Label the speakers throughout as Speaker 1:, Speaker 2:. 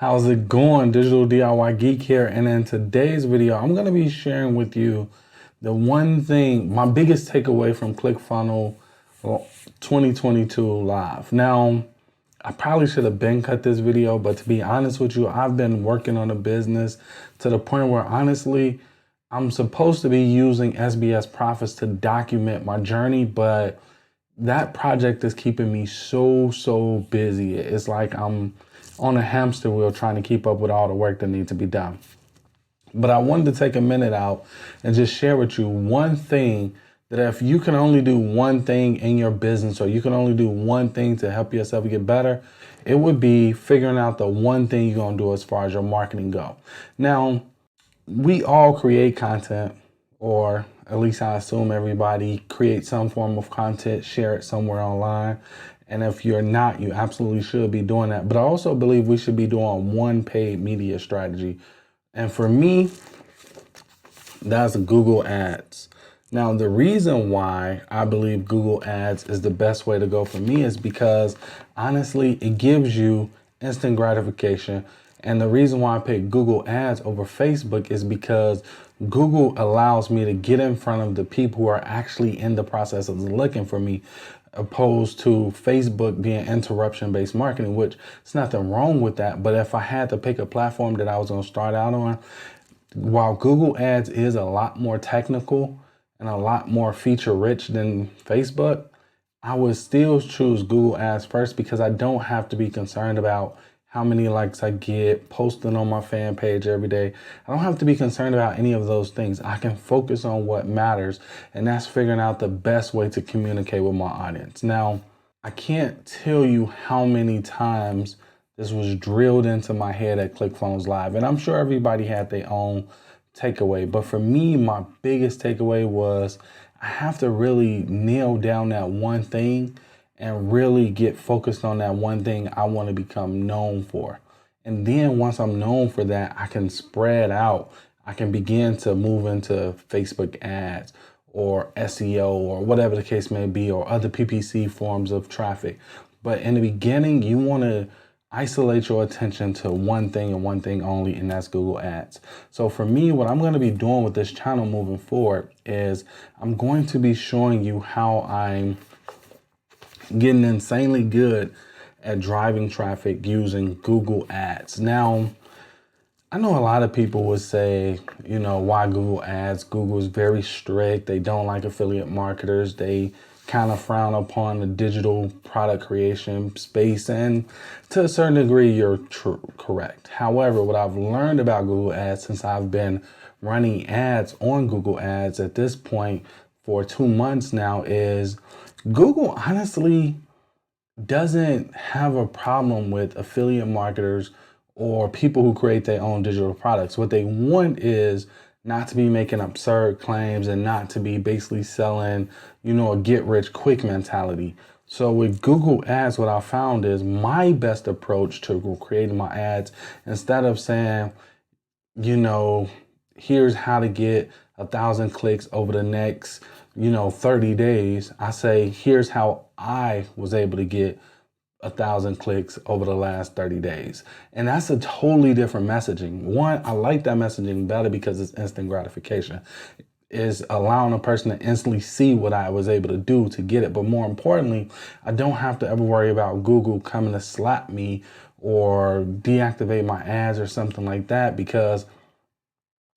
Speaker 1: How's it going? Digital DIY Geek here. And in today's video, I'm going to be sharing with you the one thing, my biggest takeaway from ClickFunnels 2022 live. Now, I probably should have been cut this video, but to be honest with you, I've been working on a business to the point where honestly, I'm supposed to be using SBS Profits to document my journey, but that project is keeping me so busy. It's like I'm on a hamster wheel trying to keep up with all the work that needs to be done. But I wanted to take a minute out and just share with you one thing that if you can only do one thing in your business, or you can only do one thing to help yourself get better, it would be figuring out the one thing you're going to do as far as your marketing go. Now, we all create content, or at least I assume everybody creates some form of content, share it somewhere online. And if you're not, you absolutely should be doing that. But I also believe we should be doing one paid media strategy. And for me, that's Google Ads. Now, the reason why I believe Google Ads is the best way to go for me is because honestly, it gives you instant gratification. And the reason why I pick Google Ads over Facebook is because Google allows me to get in front of the people who are actually in the process of looking for me, opposed to Facebook being interruption-based marketing, which there's nothing wrong with that. But if I had to pick a platform that I was going to start out on, while Google Ads is a lot more technical and a lot more feature-rich than Facebook, I would still choose Google Ads first because I don't have to be concerned about how many likes I get, posting on my fan page every day. I don't have to be concerned about any of those things. I can focus on what matters, and that's figuring out the best way to communicate with my audience. Now, I can't tell you how many times this was drilled into my head at ClickFunnels Live, and I'm sure everybody had their own takeaway. But for me, my biggest takeaway was I have to really nail down that one thing and really get focused on that one thing I want to become known for. And then once I'm known for that, I can spread out. I can begin to move into Facebook ads or SEO or whatever the case may be, or other PPC forms of traffic. But in the beginning, you want to isolate your attention to one thing and one thing only, and that's Google Ads. So for me, what I'm going to be doing with this channel moving forward is I'm going to be showing you how I'm getting insanely good at driving traffic using Google Ads. Now, I know a lot of people would say, you know, why Google Ads? Google is very strict. They don't like affiliate marketers. They kind of frown upon the digital product creation space. And to a certain degree, you're correct. However, what I've learned about Google Ads since I've been running ads on Google Ads at this point for 2 months now is Google honestly doesn't have a problem with affiliate marketers or people who create their own digital products. What they want is not to be making absurd claims and not to be basically selling, you know, a get rich quick mentality. So with Google Ads, what I found is my best approach to creating my ads, instead of saying, you know, here's how to get 1,000 clicks over the next 30 days, I say, here's how I was able to get 1,000 clicks over the last 30 days. And that's a totally different messaging. One, I like that messaging better because it's instant gratification. Is allowing a person to instantly see what I was able to do to get it. But more importantly, I don't have to ever worry about Google coming to slap me or deactivate my ads or something like that, because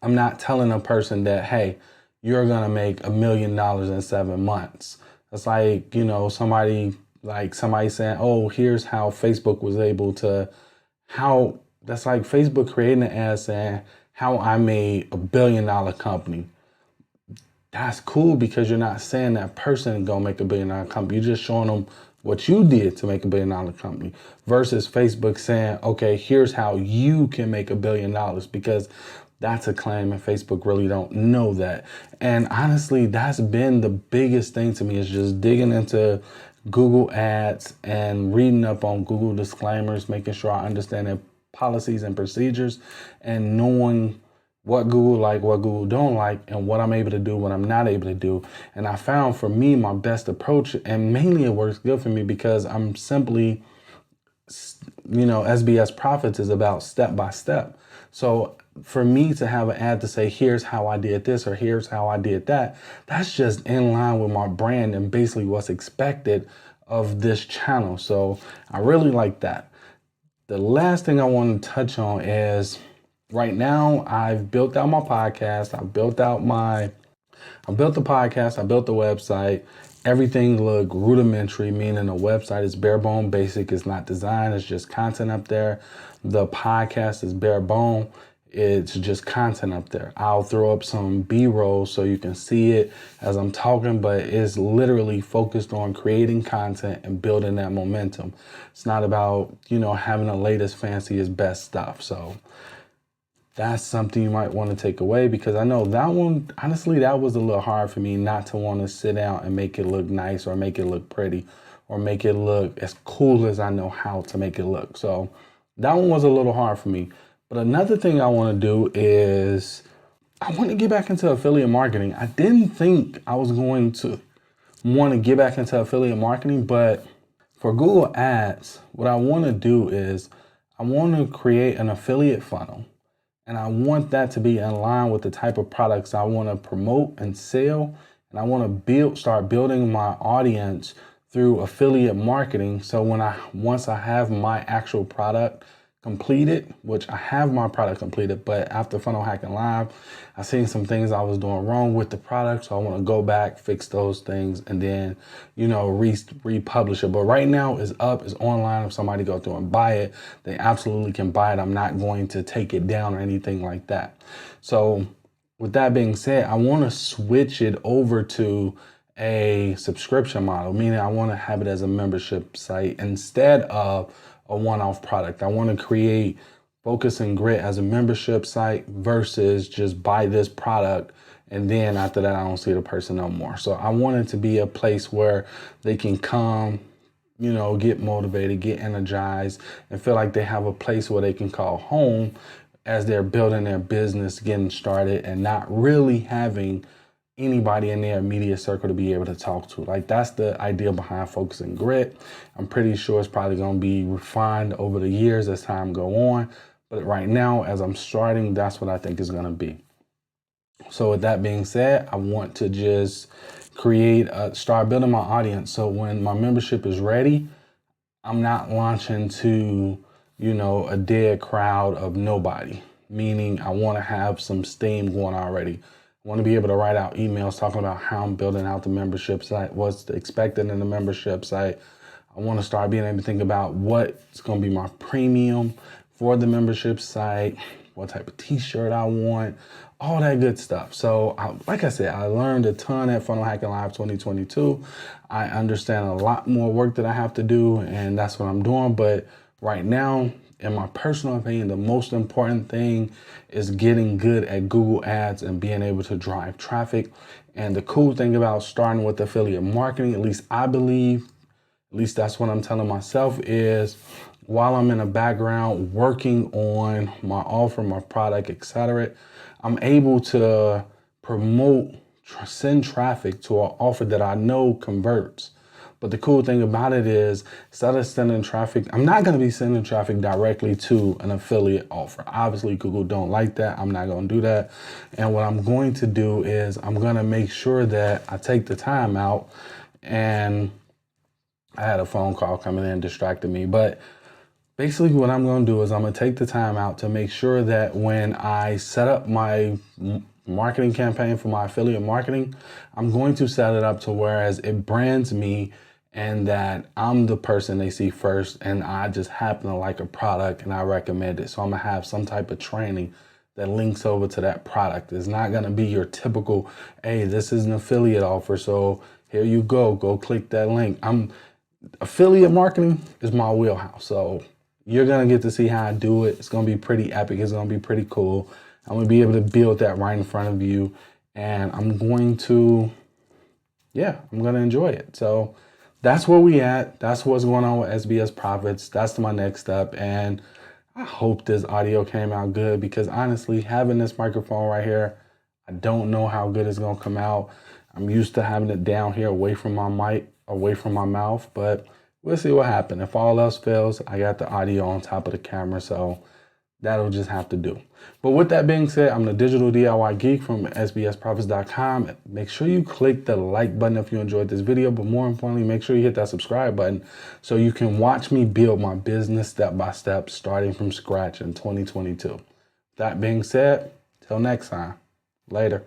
Speaker 1: I'm not telling a person that, hey, you're going to make $1 million in 7 months. It's like, you know, somebody saying, oh, here's how Facebook was able to, that's like Facebook creating an ad saying how I made $1 billion company. That's cool because you're not saying that person gonna make $1 billion company. You're just showing them what you did to make $1 billion company, versus Facebook saying, okay, here's how you can make $1 billion, because that's a claim and Facebook really don't know that. And honestly, that's been the biggest thing to me, is just digging into Google Ads and reading up on Google disclaimers, making sure I understand their policies and procedures, and knowing what Google like, what Google don't like, and what I'm able to do, what I'm not able to do. And I found for me, my best approach, and mainly it works good for me because I'm simply SBS Profits is about step by step. So for me to have an ad to say, here's how I did this or here's how I did that, that's just in line with my brand and basically what's expected of this channel. So I really like that. The last thing I want to touch on is right now I've built out my podcast. I built the podcast, I built the website. Everything looked rudimentary, meaning the website is bare bone basic. It's not designed, it's just content up there. The podcast is bare bone. It's just content up there. I'll throw up some B-roll so you can see it as I'm talking, but it's literally focused on creating content and building that momentum. It's not about, having the latest, fanciest, best stuff. So that's something you might want to take away, because I know that one, honestly, that was a little hard for me not to want to sit down and make it look nice or make it look pretty or make it look as cool as I know how to make it look. So that one was a little hard for me. But another thing I want to do is I want to get back into affiliate marketing. I didn't think I was going to want to get back into affiliate marketing, but for Google Ads, what I want to do is I want to create an affiliate funnel. And I want that to be in line with the type of products I want to promote and sell. And I want to start building my audience through affiliate marketing. So once I have my actual product completed, which I have my product completed, but after Funnel Hacking Live, I seen some things I was doing wrong with the product. So I want to go back, fix those things, and then, republish it. But right now it's up, it's online. If somebody go through and buy it, they absolutely can buy it. I'm not going to take it down or anything like that. So with that being said, I want to switch it over to a subscription model, meaning I want to have it as a membership site instead of a one-off product. I want to create Focus and Grit as a membership site versus just buy this product and then after that I don't see the person no more. So I want it to be a place where they can come, get motivated, get energized, and feel like they have a place where they can call home as they're building their business, getting started, and not really having anybody in their immediate circle to be able to talk to. Like, that's the idea behind Focus and Grit. I'm pretty sure it's probably going to be refined over the years as time go on. But right now, as I'm starting, that's what I think is going to be. So with that being said, I want to just start building my audience. So when my membership is ready, I'm not launching to, a dead crowd of nobody. Meaning I want to have some steam going already. I want to be able to write out emails talking about how I'm building out the membership site, what's expected in the membership site. I want to start being able to think about what's going to be my premium for the membership site, what type of t-shirt I want, all that good stuff. So like I said, I learned a ton at Funnel Hacking Live 2022. I understand a lot more work that I have to do, and that's what I'm doing. But right now, in my personal opinion, the most important thing is getting good at Google Ads and being able to drive traffic. And the cool thing about starting with affiliate marketing, at least I believe, at least that's what I'm telling myself, is while I'm in the background working on my offer, my product, etc., I'm able to promote, send traffic to an offer that I know converts. But the cool thing about it is, instead of sending traffic, I'm not going to be sending traffic directly to an affiliate offer. Obviously, Google don't like that. I'm not going to do that. And what I'm going to do is I'm going to make sure that I take the time out. And I had a phone call coming in, distracted me. But basically what I'm going to do is I'm going to take the time out to make sure that when I set up my marketing campaign for my affiliate marketing, I'm going to set it up to whereas it brands me and that I'm the person they see first, and I just happen to like a product and I recommend it. So I'm going to have some type of training that links over to that product. It's not going to be your typical, hey, this is an affiliate offer, so here you go click that link. Affiliate marketing is my wheelhouse. So you're going to get to see how I do it. It's going to be pretty epic. It's going to be pretty cool. I'm going to be able to build that right in front of you, and I'm going to enjoy it. So that's where we at. That's what's going on with SBS Profits. That's my next step. And I hope this audio came out good, because honestly, having this microphone right here, I don't know how good it's going to come out. I'm used to having it down here away from my mic, away from my mouth, but we'll see what happens. If all else fails, I got the audio on top of the camera, so that'll just have to do. But with that being said, I'm the Digital DIY Geek from sbsprofits.com. Make sure you click the like button if you enjoyed this video, but more importantly, make sure you hit that subscribe button so you can watch me build my business step by step, starting from scratch in 2022. That being said, till next time, later.